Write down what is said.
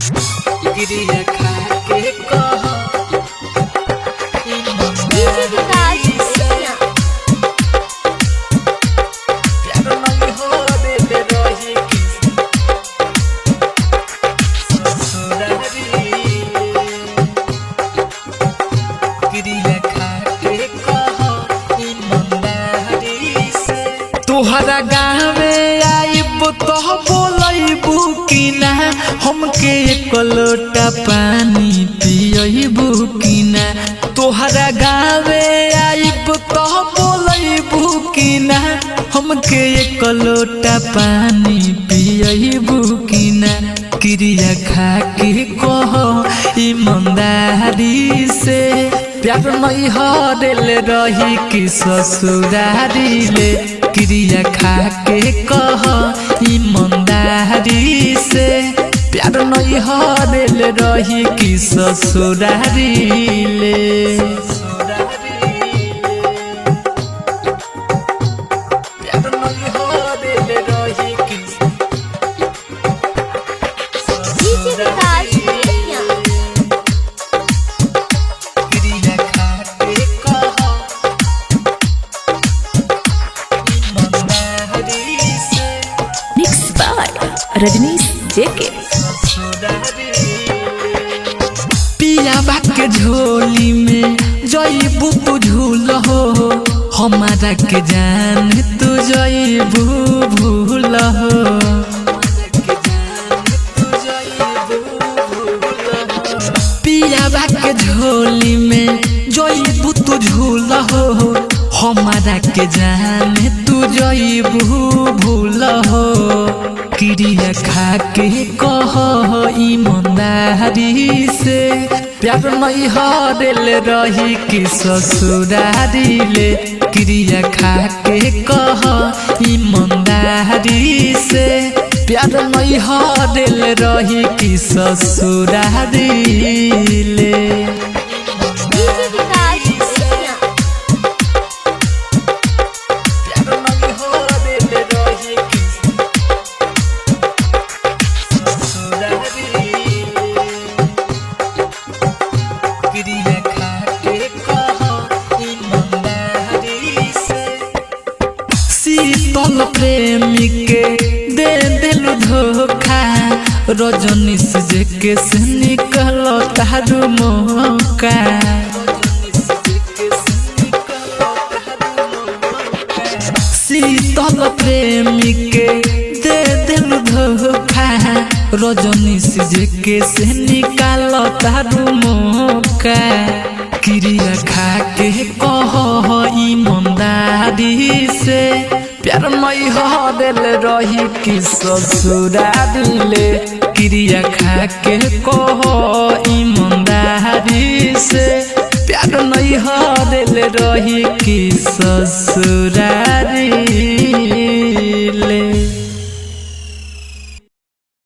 गिरिया खा के कह डीजे विकास सिया प्यार नहीं हो देले रही कि ससुरारी गिरिया खा के कह ईमानदारी से तोहरा गाँवे आइब तो बोलैबू कि ना हमके एक लोटा पानी पियबू कि ना तोहरा गाँवे आइब तो बोलैबू कि ना हमके एक लोटा पानी पियबू कि ना क्रिया खा के कहो ईमानदारी से प्यार नहीं हरल रही कि ससुरारी ले क्रिया खा के कह ईमानदारी से प्यार नहीं हरल रही कि ससुरारी ले प्यार नहीं हरल रही कि डीजे विकास सिया क्रिया खा के कह ईमानदारी से मिक्स बाय रजनीश जेके। पिया के झोली में जईबू तू झूल हो हमारा के जान तू जईबू भूल हो पिया के झोली में जईबू तू झूल हो हमारा के जान तू जईबू भूल हो क्रिया खा के कह ईमानदारी से प्यार नहीं हरल रही कि ससुरारी ले क्रिया खा के कह ईमानदारी से प्यार नहीं हरल रही कि ससुरारी ले डीजे विकास सिया प्यार नहीं हरल रही कि ससुरारी क्रिया खा के कह ईमानदारी से शीतल प्रेमी के दे दिल धोखा रजनीश जेके से निकल तारू मौका शीतल प्रेमी के दे दिल धोखा रजनीश जेके से निकाल तारू मौका क्रिया खा के कह ईमानदारी से प्यार नहीं हरल रही कि ससुरारी ले क्रिया खा के कह ईमानदारी से प्यार नहीं हरल रही कि ससुरारी